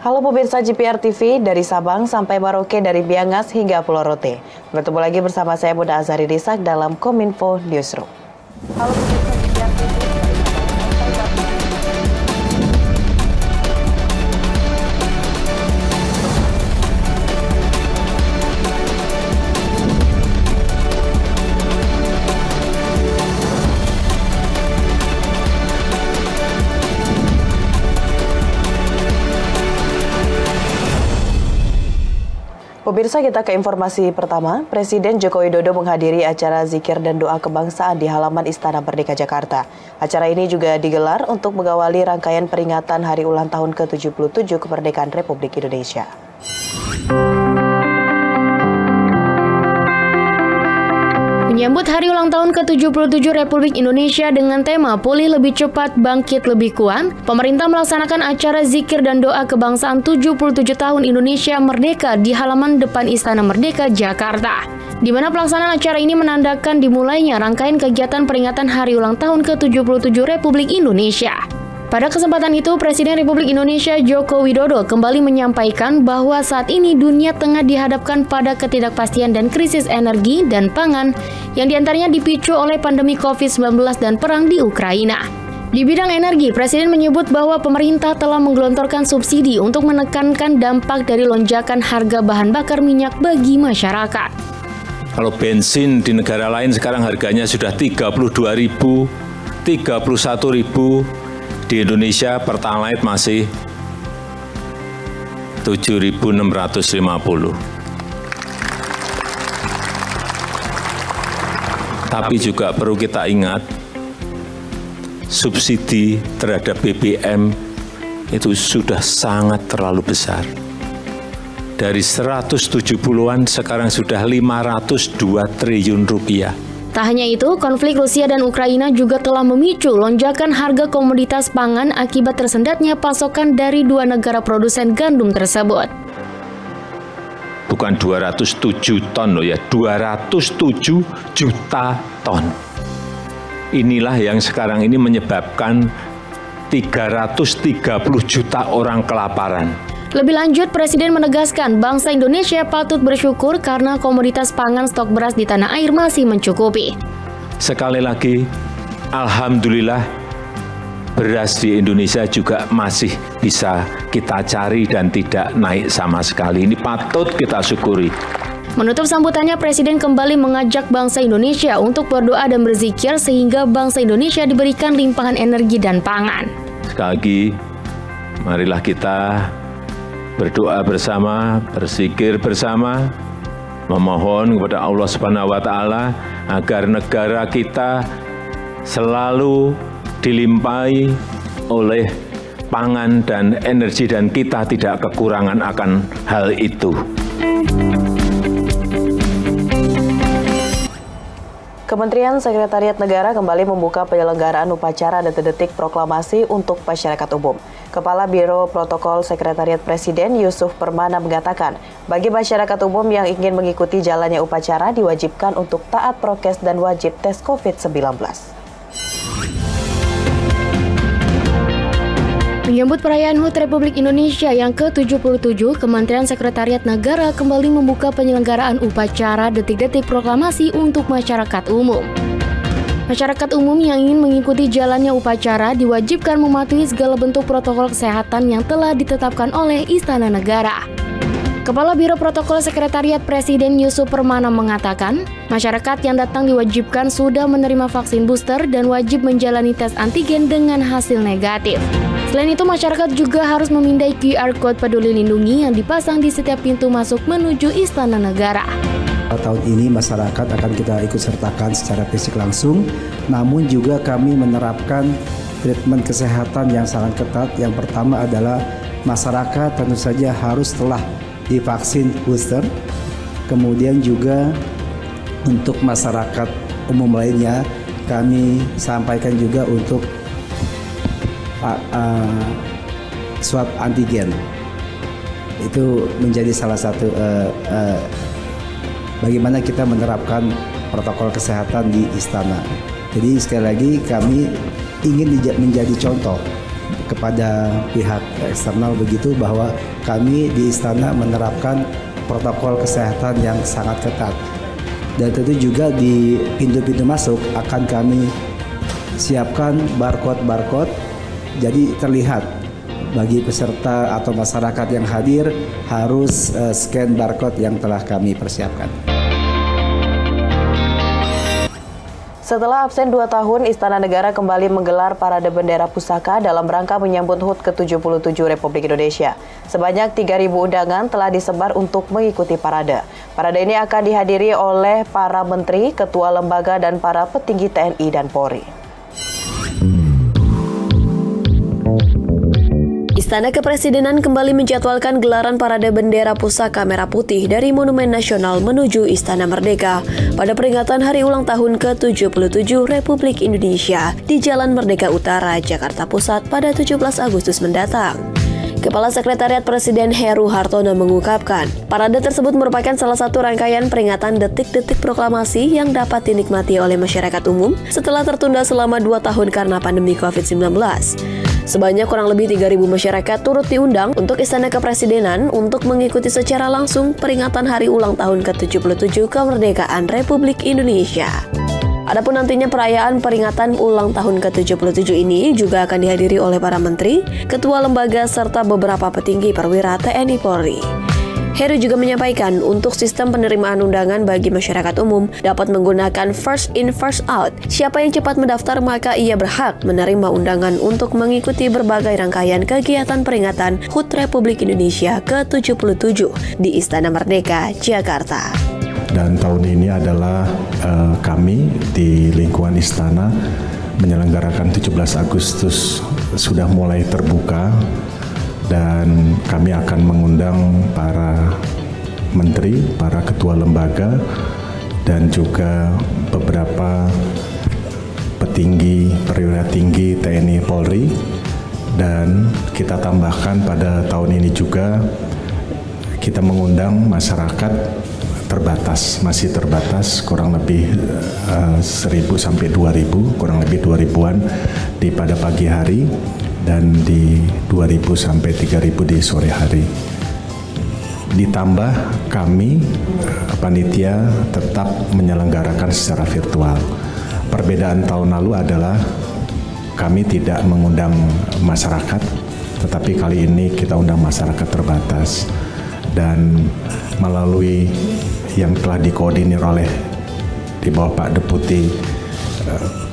Halo pemirsa GPR TV, dari Sabang sampai Merauke, dari Biangas hingga Pulau Rote. Bertemu lagi bersama saya Bunda Azari Disak dalam Kominfo Newsroom. Halo pemirsa GPR TV. Pemirsa, kita ke informasi pertama. Presiden Joko Widodo menghadiri acara zikir dan doa kebangsaan di halaman Istana Merdeka Jakarta. Acara ini juga digelar untuk mengawali rangkaian peringatan Hari Ulang Tahun ke-77 Kemerdekaan Republik Indonesia. Menyambut Hari Ulang Tahun ke-77 Republik Indonesia dengan tema Pulih Lebih Cepat, Bangkit Lebih Kuat, pemerintah melaksanakan acara zikir dan doa kebangsaan 77 tahun Indonesia Merdeka di halaman depan Istana Merdeka, Jakarta. Di mana pelaksanaan acara ini menandakan dimulainya rangkaian kegiatan peringatan Hari Ulang Tahun ke-77 Republik Indonesia. Pada kesempatan itu, Presiden Republik Indonesia Joko Widodo kembali menyampaikan bahwa saat ini dunia tengah dihadapkan pada ketidakpastian dan krisis energi dan pangan yang diantaranya dipicu oleh pandemi COVID-19 dan perang di Ukraina. Di bidang energi, Presiden menyebut bahwa pemerintah telah menggelontorkan subsidi untuk menekankan dampak dari lonjakan harga bahan bakar minyak bagi masyarakat. Kalau bensin di negara lain sekarang harganya sudah 32.000, 31.000. Di Indonesia Pertalite masih 7.650. Tapi juga perlu kita ingat, subsidi terhadap BBM itu sudah sangat terlalu besar. Dari 170-an sekarang sudah 502 triliun rupiah. Tak hanya itu, konflik Rusia dan Ukraina juga telah memicu lonjakan harga komoditas pangan akibat tersendatnya pasokan dari dua negara produsen gandum tersebut. Bukan 207 ton loh ya, 207 juta ton. Inilah yang sekarang ini menyebabkan 330 juta orang kelaparan. Lebih lanjut, Presiden menegaskan bangsa Indonesia patut bersyukur karena komoditas pangan stok beras di tanah air masih mencukupi. Sekali lagi, alhamdulillah beras di Indonesia juga masih bisa kita cari dan tidak naik sama sekali. Ini patut kita syukuri. Menutup sambutannya, Presiden kembali mengajak bangsa Indonesia untuk berdoa dan berzikir sehingga bangsa Indonesia diberikan limpahan energi dan pangan. Sekali lagi, marilah kita berdoa bersama, berzikir bersama, memohon kepada Allah Subhanahu wa Ta'ala agar negara kita selalu dilimpahi oleh pangan dan energi dan kita tidak kekurangan akan hal itu. Kementerian Sekretariat Negara kembali membuka penyelenggaraan upacara detik-detik proklamasi untuk masyarakat umum. Kepala Biro Protokol Sekretariat Presiden Yusuf Permana mengatakan, bagi masyarakat umum yang ingin mengikuti jalannya upacara diwajibkan untuk taat prokes dan wajib tes COVID-19. Menyambut perayaan HUT Republik Indonesia yang ke-77, Kementerian Sekretariat Negara kembali membuka penyelenggaraan upacara detik-detik proklamasi untuk masyarakat umum. Masyarakat umum yang ingin mengikuti jalannya upacara diwajibkan mematuhi segala bentuk protokol kesehatan yang telah ditetapkan oleh Istana Negara. Kepala Biro Protokol Sekretariat Presiden Yusuf Permana mengatakan, masyarakat yang datang diwajibkan sudah menerima vaksin booster dan wajib menjalani tes antigen dengan hasil negatif. Selain itu, masyarakat juga harus memindai QR Code Peduli Lindungi yang dipasang di setiap pintu masuk menuju Istana Negara. Tahun ini masyarakat akan kita ikut sertakan secara fisik langsung, namun juga kami menerapkan treatment kesehatan yang sangat ketat. Yang pertama adalah masyarakat tentu saja harus telah divaksin booster, kemudian juga untuk masyarakat umum lainnya kami sampaikan juga untuk swab antigen. Itu menjadi salah satu bagaimana kita menerapkan protokol kesehatan di istana. Jadi sekali lagi kami ingin menjadi contoh kepada pihak eksternal begitu bahwa kami di Istana menerapkan protokol kesehatan yang sangat ketat. Dan tentu juga di pintu-pintu masuk akan kami siapkan barcode, jadi terlihat bagi peserta atau masyarakat yang hadir harus scan barcode yang telah kami persiapkan. Setelah absen 2 tahun, Istana Negara kembali menggelar Parade Bendera Pusaka dalam rangka menyambut HUT ke-77 Republik Indonesia. Sebanyak 3.000 undangan telah disebar untuk mengikuti parade. Parade ini akan dihadiri oleh para menteri, ketua lembaga, dan para petinggi TNI dan Polri. Istana Kepresidenan kembali menjadwalkan gelaran Parade Bendera Pusaka Merah Putih dari Monumen Nasional menuju Istana Merdeka pada peringatan Hari Ulang Tahun ke-77 Republik Indonesia di Jalan Merdeka Utara, Jakarta Pusat pada 17 Agustus mendatang. Kepala Sekretariat Presiden Heru Hartono mengungkapkan, parade tersebut merupakan salah satu rangkaian peringatan detik-detik proklamasi yang dapat dinikmati oleh masyarakat umum setelah tertunda selama 2 tahun karena pandemi COVID-19. Sebanyak kurang lebih 3.000 masyarakat turut diundang untuk Istana Kepresidenan untuk mengikuti secara langsung peringatan Hari Ulang Tahun ke-77 Kemerdekaan Republik Indonesia. Adapun nantinya perayaan peringatan ulang tahun ke-77 ini juga akan dihadiri oleh para menteri, ketua lembaga, serta beberapa petinggi perwira TNI Polri. Heru juga menyampaikan untuk sistem penerimaan undangan bagi masyarakat umum dapat menggunakan first in first out. Siapa yang cepat mendaftar maka ia berhak menerima undangan untuk mengikuti berbagai rangkaian kegiatan peringatan HUT Republik Indonesia ke-77 di Istana Merdeka, Jakarta. Dan tahun ini adalah kami di lingkungan Istana menyelenggarakan 17 Agustus sudah mulai terbuka. Dan kami akan mengundang para menteri, para ketua lembaga, dan juga beberapa petinggi, perwira tinggi TNI Polri. Dan kita tambahkan pada tahun ini juga kita mengundang masyarakat terbatas, masih terbatas, kurang lebih 1.000 sampai 2.000, kurang lebih 2.000-an pada pagi hari. Dan di 2.000 sampai 3.000 di sore hari. Ditambah kami, panitia, tetap menyelenggarakan secara virtual. Perbedaan tahun lalu adalah kami tidak mengundang masyarakat, tetapi kali ini kita undang masyarakat terbatas. Dan melalui yang telah dikoordinir oleh di bawah Pak Deputi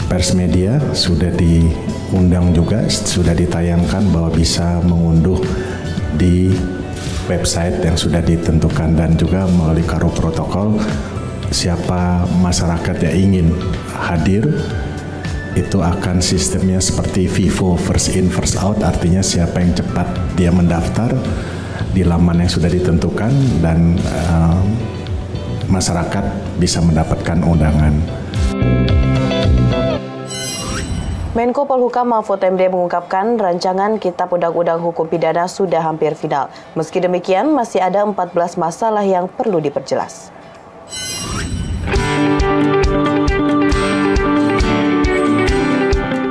Pers Media sudah diundang juga, sudah ditayangkan bahwa bisa mengunduh di website yang sudah ditentukan, dan juga melalui Karo Protokol siapa masyarakat yang ingin hadir itu akan sistemnya seperti Vivo first in first out, artinya siapa yang cepat dia mendaftar di laman yang sudah ditentukan dan masyarakat bisa mendapatkan undangan. Menko Polhukam Mahfud MD mengungkapkan rancangan Kitab Undang-Undang Hukum Pidana sudah hampir final. Meski demikian, masih ada 14 masalah yang perlu diperjelas.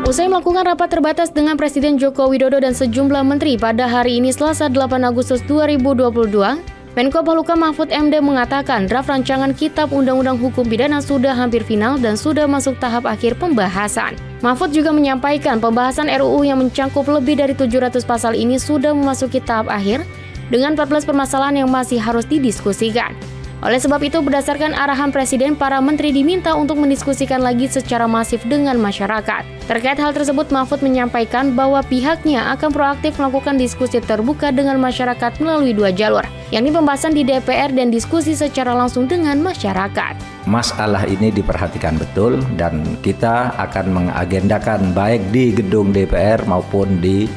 Usai melakukan rapat terbatas dengan Presiden Joko Widodo dan sejumlah menteri pada hari ini Selasa 8 Agustus 2022, Menko Polhukam Mahfud MD mengatakan draft rancangan Kitab Undang-Undang Hukum Pidana sudah hampir final dan sudah masuk tahap akhir pembahasan. Mahfud juga menyampaikan pembahasan RUU yang mencakup lebih dari 700 pasal ini sudah memasuki tahap akhir dengan 14 permasalahan yang masih harus didiskusikan. Oleh sebab itu, berdasarkan arahan Presiden, para menteri diminta untuk mendiskusikan lagi secara masif dengan masyarakat. Terkait hal tersebut, Mahfud menyampaikan bahwa pihaknya akan proaktif melakukan diskusi terbuka dengan masyarakat melalui 2 jalur, yakni pembahasan di DPR dan diskusi secara langsung dengan masyarakat. Masalah ini diperhatikan betul dan kita akan mengagendakan baik di gedung DPR maupun di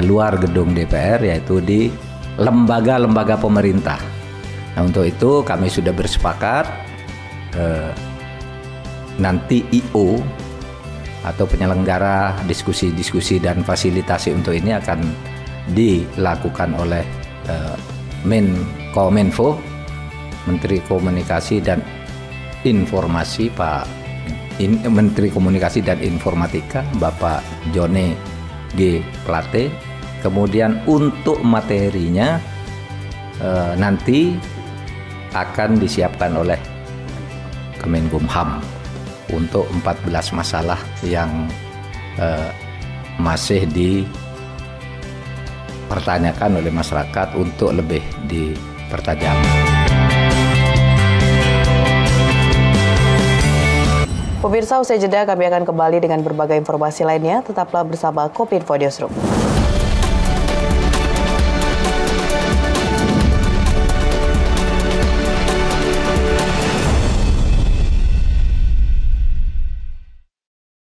luar gedung DPR, yaitu di lembaga-lembaga pemerintah. Nah, untuk itu kami sudah bersepakat nanti IO atau penyelenggara diskusi-diskusi dan fasilitasi untuk ini akan dilakukan oleh Menkominfo, Menteri Komunikasi dan Informasi, Menteri Komunikasi dan Informatika, Bapak Jone G. Plate. Kemudian untuk materinya nanti akan disiapkan oleh Kemenkumham untuk 14 masalah yang masih dipertanyakan oleh masyarakat untuk lebih dipertajam. Pemirsa, usai jeda kami akan kembali dengan berbagai informasi lainnya. Tetaplah bersama Kopinfo Newsroom.